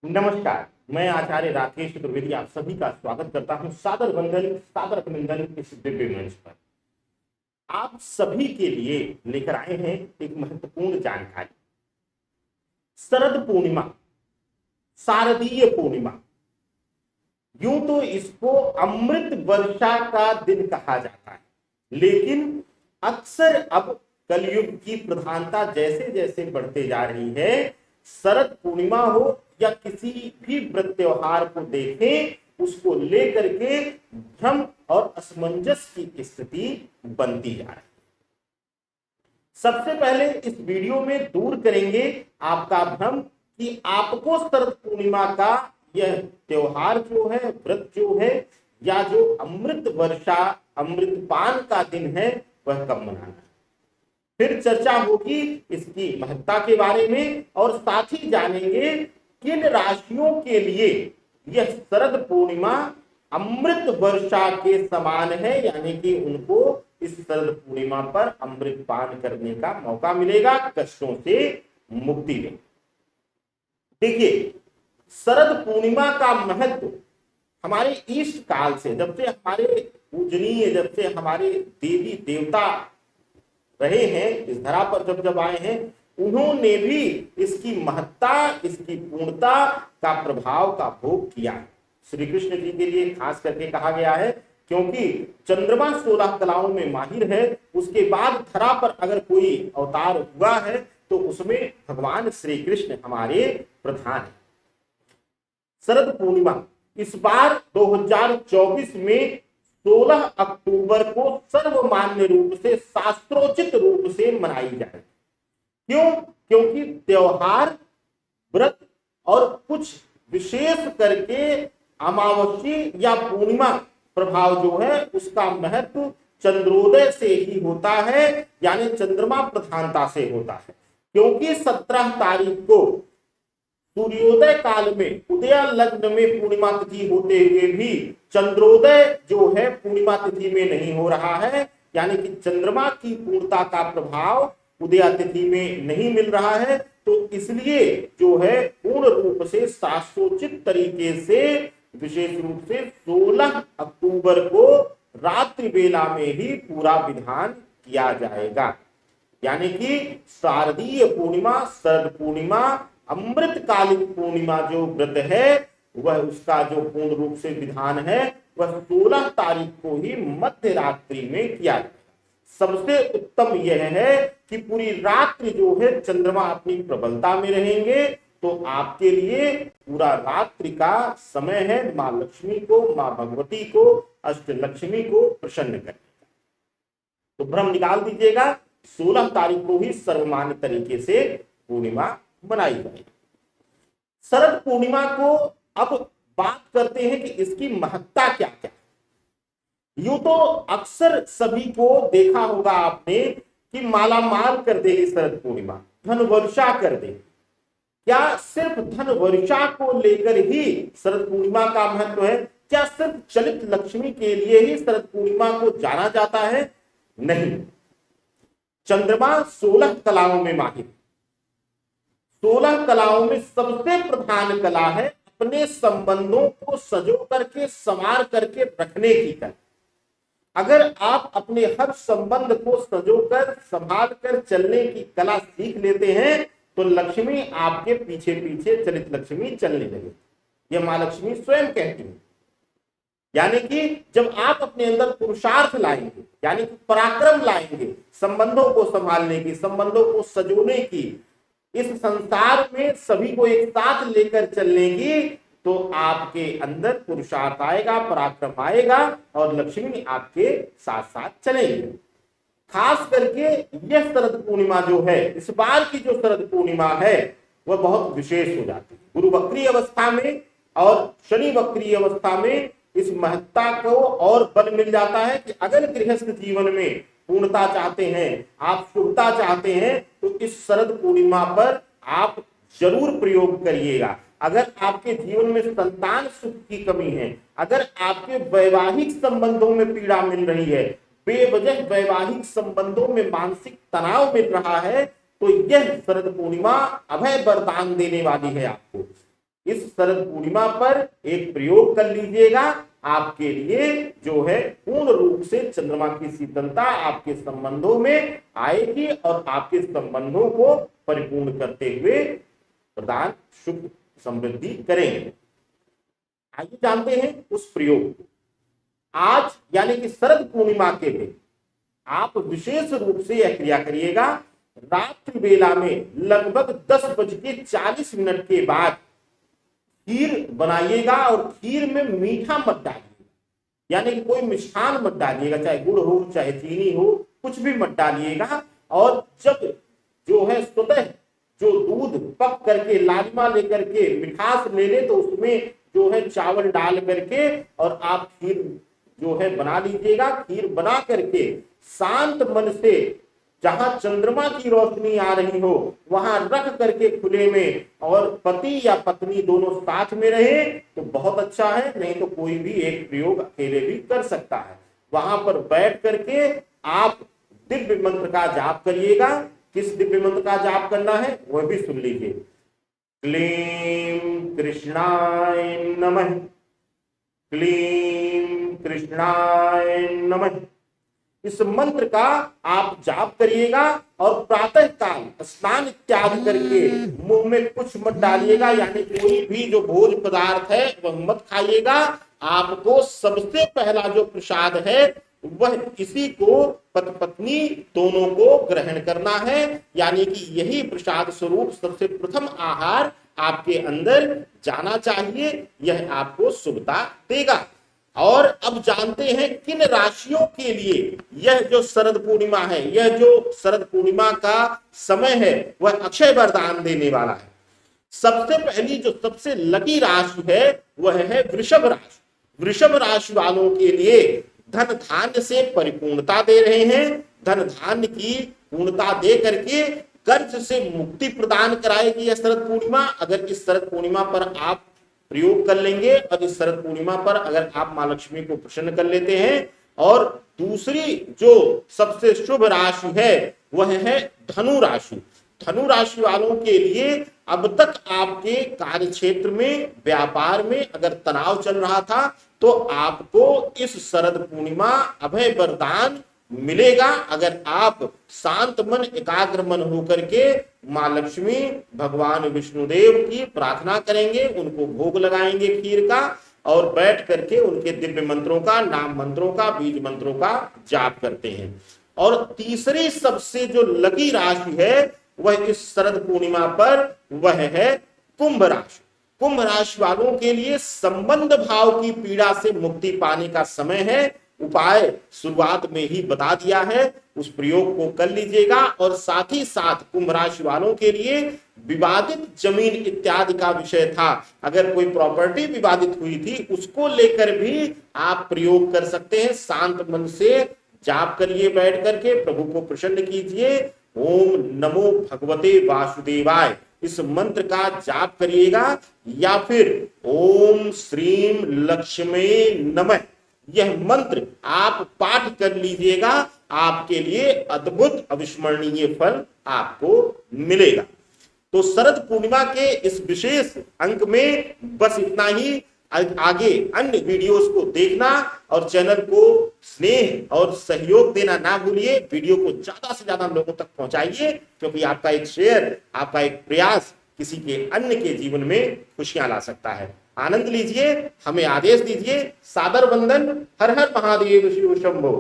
नमस्कार, मैं आचार्य राकेश चतुर्वेदी आप सभी का स्वागत करता हूं सादर वंदन सादर अभिनंदन इस दिव्य मंच पर। आप सभी के लिए लेकर आए हैं एक महत्वपूर्ण जानकारी। शरद पूर्णिमा, शारदीय पूर्णिमा, यूं तो इसको अमृत वर्षा का दिन कहा जाता है, लेकिन अक्सर अब कलयुग की प्रधानता जैसे जैसे बढ़ते जा रही है, शरद पूर्णिमा हो या किसी भी व्रत त्योहार को देखें, उसको लेकर के भ्रम और असमंजस की स्थिति बनती जा रही है। सबसे पहले इस वीडियो में दूर करेंगे आपका भ्रम कि आपको शरद पूर्णिमा का यह त्योहार जो है, व्रत जो है, या जो अमृत वर्षा अमृतपान का दिन है वह कब मनाना है। फिर चर्चा होगी इसकी महत्ता के बारे में और साथ ही जानेंगे किन राशियों के लिए यह शरद पूर्णिमा अमृत वर्षा के समान है, यानी कि उनको इस शरद पूर्णिमा पर अमृत पान करने का मौका मिलेगा, कष्टों से मुक्ति लेंगे। देखिए, शरद पूर्णिमा का महत्व हमारे इष्ट काल से, जब से हमारे पूजनीय, जब से हमारे देवी देवता रहे हैं इस धरा पर, जब जब आए हैं, उन्होंने भी इसकी महत्ता, इसकी पूर्णता का प्रभाव का भोग किया है। श्री कृष्ण जी के लिए खास करके कहा गया है, क्योंकि चंद्रमा 16 कलाओं में माहिर है, उसके बाद धरा पर अगर कोई अवतार हुआ है तो उसमें भगवान श्री कृष्ण हमारे प्रधान है। शरद पूर्णिमा इस बार 2024 में 16 अक्टूबर को सर्वमान्य रूप से, शास्त्रोचित रूप से मनाई जाए। क्यों? क्योंकि त्योहार, व्रत और कुछ विशेष करके अमावस्या या पूर्णिमा प्रभाव जो है उसका महत्व चंद्रोदय से ही होता है, यानी चंद्रमा प्रधानता से होता है। क्योंकि 17 तारीख को सूर्योदय काल में उदय लग्न में पूर्णिमा तिथि होते हुए भी चंद्रोदय जो है पूर्णिमा तिथि में नहीं हो रहा है, यानी कि चंद्रमा की पूर्णता का प्रभाव उदय तिथि में नहीं मिल रहा है। तो इसलिए जो है पूर्ण रूप से शास्त्रोचित तरीके से, विशेष रूप से 16 अक्टूबर को रात्रि बेला में ही पूरा विधान किया जाएगा। यानी कि शारदीय पूर्णिमा, शरद पूर्णिमा, अमृतकालीन पूर्णिमा जो व्रत है वह, उसका जो पूर्ण रूप से विधान है वह 16 तारीख को ही मध्य रात्रि में किया जाए। सबसे उत्तम यह है कि पूरी रात्रि जो है चंद्रमा अपनी प्रबलता में रहेंगे, तो आपके लिए पूरा रात्रि का समय है मां लक्ष्मी को, मां भगवती को, अष्टलक्ष्मी को प्रसन्न करने का। तो भ्रम निकाल दीजिएगा, 16 तारीख को ही सर्वमान्य तरीके से पूर्णिमा मनाई जाएगी। शरद पूर्णिमा को अब बात करते हैं कि इसकी महत्ता क्या क्या। यूं तो अक्सर सभी को देखा होगा आपने कि माला माल कर देगी शरद पूर्णिमा, धन वर्षा कर देगी। क्या सिर्फ धन वर्षा को लेकर ही शरद पूर्णिमा का महत्व है? क्या सिर्फ चलित लक्ष्मी के लिए ही शरद पूर्णिमा को जाना जाता है? नहीं। चंद्रमा 16 कलाओं में माहिर, 16 कलाओं में सबसे प्रधान कला है अपने संबंधों को सजो करके, संवार करके रखने की कला। अगर आप अपने हर संबंध को सजोकर, संभाल कर चलने की कला सीख लेते हैं तो लक्ष्मी आपके पीछे पीछे, चलित लक्ष्मी चलने लगे। यह मां लक्ष्मी स्वयं कहती है। यानी कि जब आप अपने अंदर पुरुषार्थ लाएंगे, यानी कि पराक्रम लाएंगे, संबंधों को संभालने की, संबंधों को सजोने की, इस संसार में सभी को एक साथ लेकर चलने की, तो आपके अंदर पुरुषार्थ आएगा, पराक्रम आएगा और लक्ष्मी आपके साथ साथ चलेगी। खास करके यह शरद पूर्णिमा जो है, इस बार की जो शरद पूर्णिमा है वह बहुत विशेष हो जाती है। गुरु वक्री अवस्था में और शनि वक्री अवस्था में इस महत्ता को और बल मिल जाता है कि अगर गृहस्थ जीवन में पूर्णता चाहते हैं, आप शुभता चाहते हैं, तो इस शरद पूर्णिमा पर आप जरूर प्रयोग करिएगा। अगर आपके जीवन में संतान सुख की कमी है, अगर आपके वैवाहिक संबंधों में पीड़ा मिल रही है, बेवजह वैवाहिक संबंधों में मानसिक तनाव मिल रहा है, तो यह शरद पूर्णिमा अभय वरदान देने वाली है आपको। इस शरद पूर्णिमा पर एक प्रयोग कर लीजिएगा, आपके लिए जो है पूर्ण रूप से चंद्रमा की शीतलता आपके संबंधों में आएगी और आपके संबंधों को परिपूर्ण करते हुए प्रदान सुख समृद्धि करेंगे। आइए जानते हैं उस प्रयोग को। आज यानी कि शरद पूर्णिमा के दिन आप विशेष रूप से यह क्रिया करिएगा। रात्रि बेला में लगभग 10:40 के बाद खीर बनाइएगा और खीर में मीठा मत डालिएगा, यानी कि कोई मिष्ठान मत डालिएगा, चाहे गुड़ हो चाहे चीनी हो, कुछ भी मत डालिएगा। और जब जो है स्वतः जो दूध पक करके लालिमा लेकर के मिठास ले ले, तो उसमें जो है चावल डाल करके और आप खीर जो है बना लीजिएगा। खीर बना करके शांत मन से जहां चंद्रमा की रोशनी आ रही हो वहां रख करके खुले में, और पति या पत्नी दोनों साथ में रहे तो बहुत अच्छा है, नहीं तो कोई भी एक प्रयोग अकेले भी कर सकता है। वहां पर बैठ करके आप दिव्य मंत्र का जाप करिएगा। किस दिव्य मंत्र का जाप करना है वह भी सुन लीजिए। क्लीं कृष्णाय नमः, क्लीं कृष्णाय नमः। इस मंत्र का आप जाप करिएगा और प्रातः काल स्नान इत्यादि करके मुंह में कुछ मत डालिएगा, यानी कोई भी जो भोज पदार्थ है वह मत खाइएगा। आपको सबसे पहला जो प्रसाद है वह इसी को पति पत्नी दोनों को ग्रहण करना है, यानी कि यही प्रसाद स्वरूप सबसे प्रथम आहार आपके अंदर जाना चाहिए। यह आपको शुभता देगा। और अब जानते हैं किन राशियों के लिए यह जो शरद पूर्णिमा है, यह जो शरद पूर्णिमा का समय है वह अक्षय वरदान देने वाला है। सबसे पहली जो सबसे लकी राशि है वह है वृषभ राशि। वृषभ राशि वालों के लिए धन धान्य से परिपूर्णता दे रहे हैं। धन धान्य की पूर्णता दे करके कर्ज से मुक्ति प्रदान कराएगी यह शरद पूर्णिमा। अगर इस शरद पूर्णिमा पर आप प्रयोग कर लेंगे और इस शरद पूर्णिमा पर अगर आप मां लक्ष्मी को प्रसन्न कर लेते हैं। और दूसरी जो सबसे शुभ राशि है वह है धनु राशि। धनु राशि वालों के लिए अब तक आपके कार्य क्षेत्र में व्यापार में अगर तनाव चल रहा था तो आपको इस शरद पूर्णिमा अभय वरदान मिलेगा। अगर आप शांत मन एकाग्र मन होकर के मां लक्ष्मी भगवान विष्णुदेव की प्रार्थना करेंगे, उनको भोग लगाएंगे खीर का, और बैठ करके उनके दिव्य मंत्रों का, नाम मंत्रों का, बीज मंत्रों का जाप करते हैं। और तीसरी सबसे जो लकी राशि है वह इस शरद पूर्णिमा पर वह है कुंभ राशि। कुंभ राशि वालों के लिए संबंध भाव की पीड़ा से मुक्ति पाने का समय है। उपाय शुरुआत में ही बता दिया है, उस प्रयोग को कर लीजिएगा। और साथ ही साथ कुंभ राशि वालों के लिए विवादित जमीन इत्यादि का विषय था, अगर कोई प्रॉपर्टी विवादित हुई थी उसको लेकर भी आप प्रयोग कर सकते हैं। शांत मन से जाप करिए, बैठ करके प्रभु को प्रसन्न कीजिए। ओम नमो भगवते वासुदेवाय इस मंत्र का जाप करिएगा, या फिर ओम श्रीम लक्ष्मी नमः यह मंत्र आप पाठ कर लीजिएगा। आपके लिए अद्भुत अविस्मरणीय फल आपको मिलेगा। तो शरद पूर्णिमा के इस विशेष अंक में बस इतना ही। आगे अन्य वीडियोस को देखना और चैनल को स्नेह और सहयोग देना ना भूलिए। वीडियो को ज्यादा से ज्यादा लोगों तक पहुंचाइए, क्योंकि आपका एक शेयर, आपका एक प्रयास किसी के अन्य के जीवन में खुशियां ला सकता है। आनंद लीजिए, हमें आदेश दीजिए। सादर वंदन। हर हर महादेव शिव शंभो।